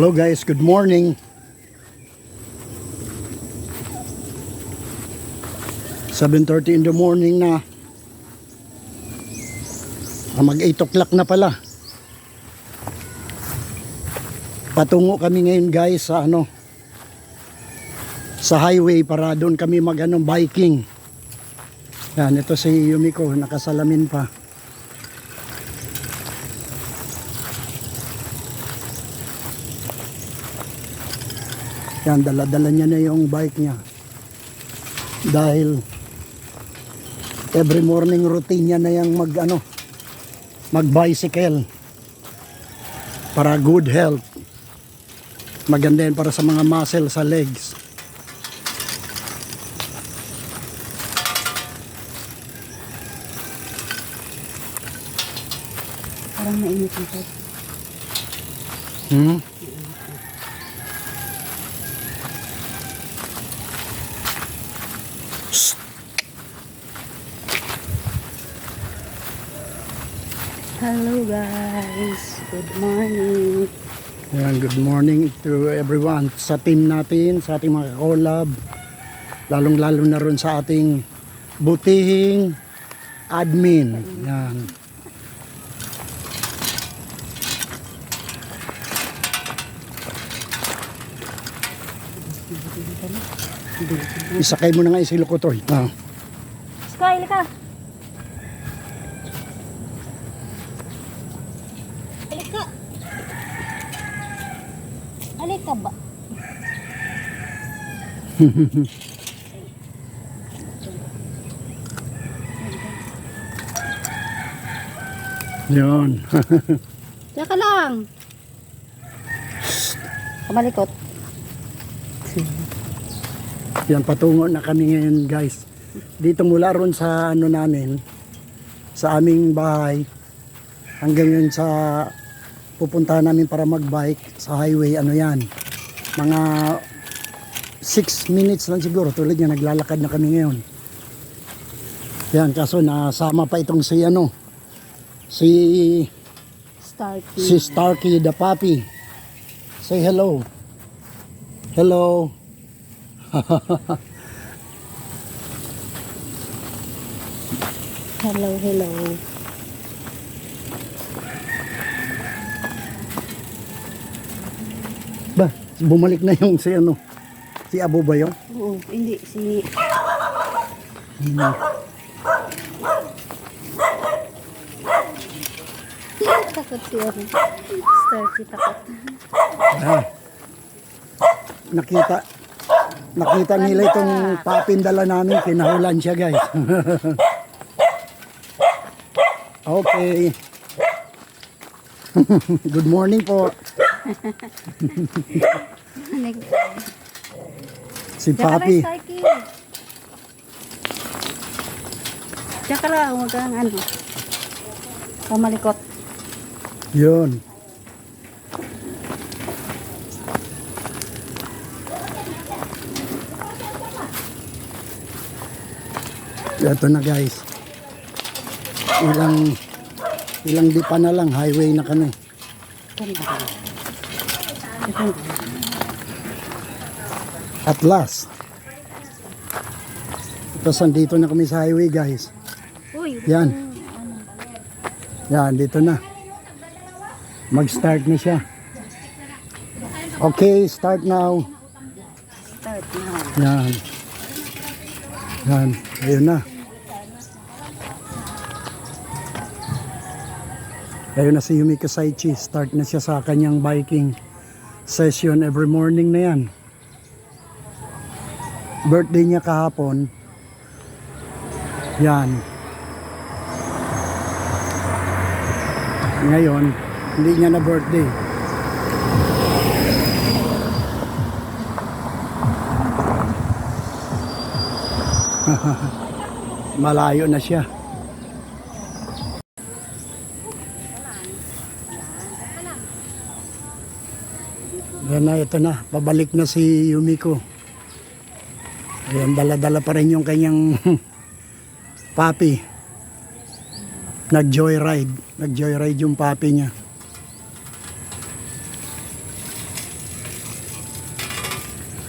Hello guys, good morning. 7:30 in the morning na. Mag 8 o'clock na pala. Patungo kami ngayon guys sa sa highway para doon kami biking. Yan, ito si Yumiko, nakasalamin pa. Yan, dala-dala niya na yung bike niya. Dahil every morning routine niya na yung mag-bicycle para good health. Maganda yan para sa mga muscle sa legs. Parang mainit ito. Hello guys, good morning. Yan, good morning to everyone sa team natin, sa ating mga collab, lalong-lalo na ron sa ating butihing admin. Yan. Isakay mo na nga isilo ko to. Sky, lika. Halika. Halika ba? Yun. Tsaka lang. Kamalikot. Yan, patungo na kami ngayon guys. Dito mula ron sa namin, sa aming bahay, hanggang yun sa pupuntahan namin para magbike sa highway, yan, mga 6 minutes lang siguro. Tulad niya, naglalakad na kami ngayon. Yan, kaso nasama pa itong si Starkey. si Starkey the puppy. Say hello. Hello. Hello, hello. Ba, bumalik na yung si Abo ba yun? Oo, hindi. Si... Takot siya. Starkey takot. Nakita nila itong papindala namin, kinahulan siya guys. Okay. Good morning po. Si Papi. Tsaka lang, huwag kang kamalikot. Yun. Ito na guys. Ilang dipa na lang, highway na kami. At last. Tapos andito na kami sa highway guys. Yan. Yan, dito na. Mag-start na siya. Okay, start now. Start now. Yan. Yan, ayun na. Ayun na si Yumiko Saichi. Start na siya sa kanyang biking session every morning na yan. Birthday niya kahapon. Yan. Ngayon, hindi niya na birthday. Malayo na siya. Yan na, ito na. Pabalik na si Yumiko. Ayan, dala-dala pa rin yung kanyang papi. Nag-joyride yung papi niya.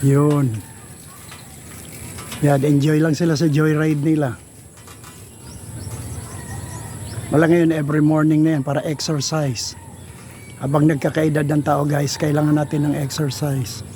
Yun. Yan, enjoy lang sila sa joyride nila. Wala ngayon every morning na yan para exercise. Habang nagkakaedad ng tao guys, kailangan natin ng exercise.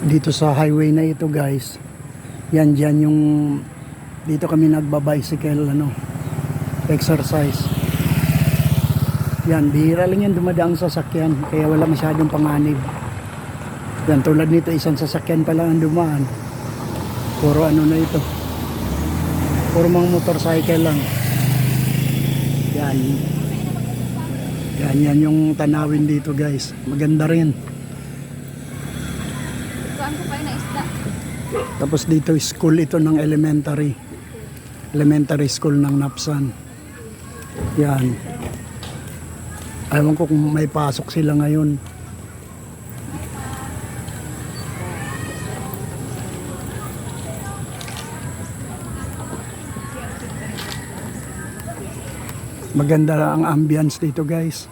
Dito sa highway na ito guys, yan dyan yung dito kami nagbabicycle exercise. Yan, bihira lang yan dumadaang sasakyan kaya wala masyadong panganib. Yan, tulad nito isang sasakyan pa lang ang dumaan, puro na ito, puro mga motorcycle lang. Yan yung tanawin dito guys, maganda rin. Tapos dito school ito ng elementary school ng Napsan. Yan. Ewan ko kung may pasok sila ngayon. Maganda ang ambience dito guys.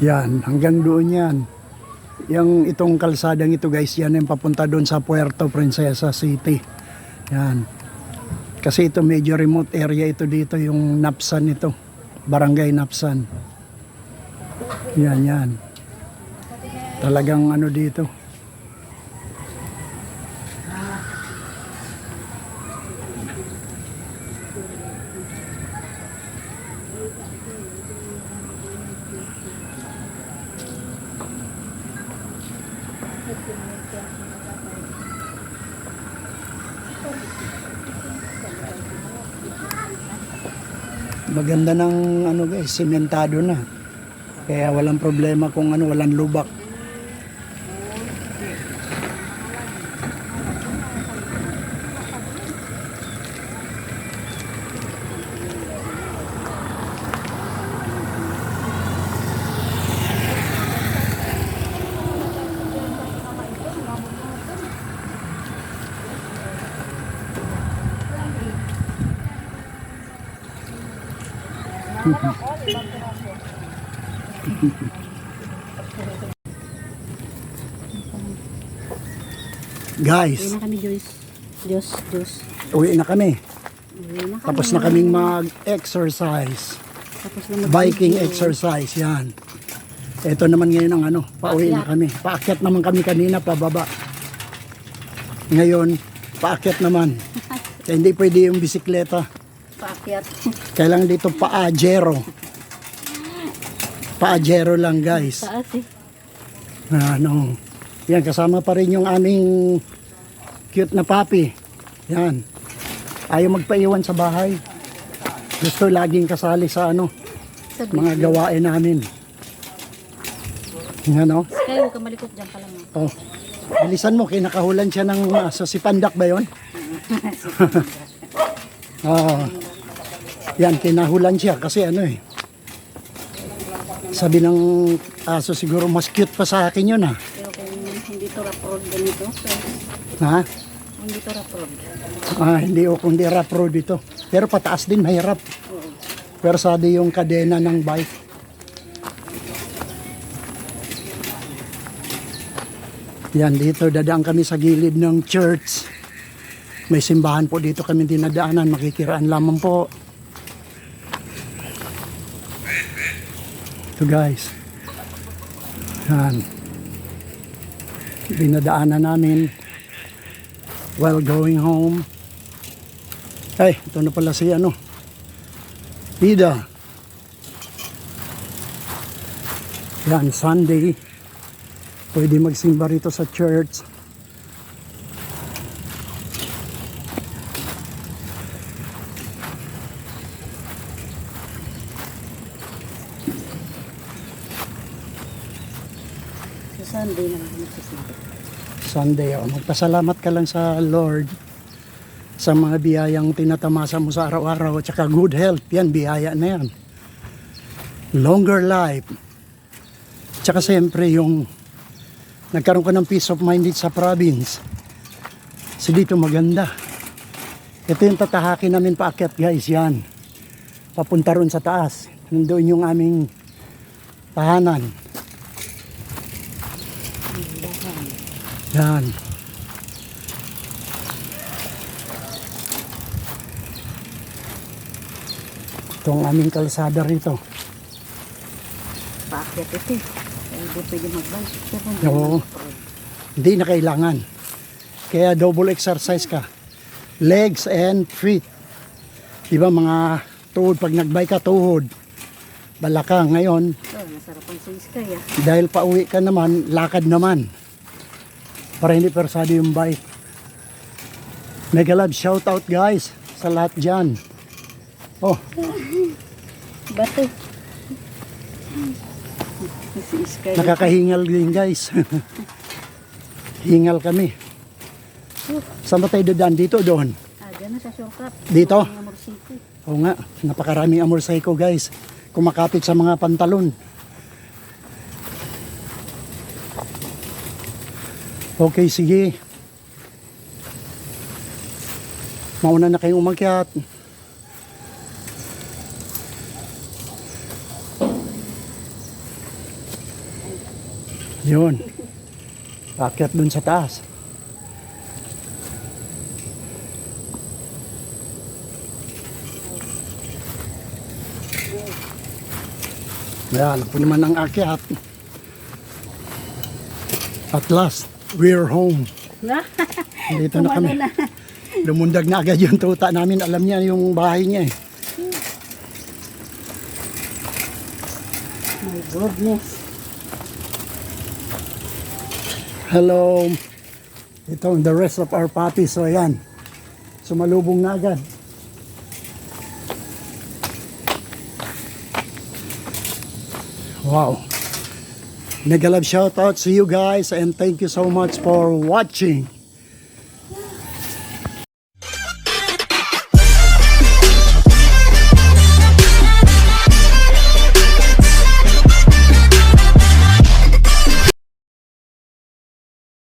Yan, hanggang doon yan. Itong kalsadang ito guys, yan yung papunta doon sa Puerto Princesa City. Yan. Kasi ito medyo remote area ito dito, yung Napsan ito. Barangay Napsan. Yan. Talagang dito. Maganda ng guys, sementado na. Kaya walang problema kung walang lubak. Guys, Uwi na kami, Joyce. Diyos. uwi na kami. Uwi na kami. Tapos na kaming mag-exercise. Tapos na Biking exercise, yan. Ito naman ngayon ang pauwi na kami. Paakyat naman kami kanina, pababa. Ngayon, paakyat naman. Kaya hindi pwede yung bisikleta. Paakyat. Kailangan dito paajero. Paajero lang guys. Taas eh. Yan, kasama pa rin yung aming cute na puppy. Yan. Ayaw magpaiwan sa bahay. Gusto laging kasali sa mga gawain namin. Yan Kaya huwag ka malikot dyan pa lang. Oh. Bilisan mo, kinakahulan siya ng aso. Si Pandak ba yun? Yan, kinahulan siya kasi sabi ng aso siguro mas cute pa sa akin yun Pero kung hindi to rough road ganito, Ha? hindi to rough road. Hindi rough road ito. Pero pataas din, mahirap. Pero sabi yung kadena ng bike. Yan, dito dadaan kami sa gilid ng church. May simbahan po dito kami dinadaanan. Makikiraan lamang po. Ito guys. Yan. Dinadaanan namin while going home. Ay, ito na pala si ano. Ida. Yan, Sunday. Pwede magsimba rito sa church. Sa Sunday na lang nagsisimba. Sunday, oh. Magpasalamat ka lang sa Lord sa mga biyayang tinatamasa mo sa araw-araw at saka good health. Yan, biyaya na yan. Longer life. Tsaka siyempre yung nagkaroon ka ng peace of mind dito sa province. So dito maganda. Ito yung tatahakin namin paakyat guys, yan. Papunta ron sa taas. Nandoon yung aming tahanan. Yan. Itong aming kalsada rito. Paakyat ito eh. Hindi pwede mag-bike. Pero hindi Oo. naman off-road. Hindi na kailangan. Kaya double exercise ka. Legs and feet. Diba mga tuhod, pag nagbike ka tuhod. Balakang ngayon, So, nasarapan sa iskay ah. dahil pauwi ka naman, lakad naman. Para hindi persado yung bike. Mega love shout out guys sa lahat dyan. Oh, Bato. Si iskay. nakakahingal din guys. Hingal kami. Saan ba tayo dadaan? Dito o doon? Dyan na sa shortcut. Dito? Ang Amor City. Oo nga, napakaraming amor psycho guys. Kumakapit sa mga pantalon. Okay, sige. Mauna na kayong umakyat. Yun. Akyat dun sa taas. Yan, ako naman ang akyat. At last, we're home. Dito na kami. Lumundag na agad yung tuta namin. Alam niya yung bahay niya eh. My goodness. Hello. Ito the rest of our puppies. So ayan. Sumalubong na agad. Wow. Mega love shout out to you guys and thank you so much for watching.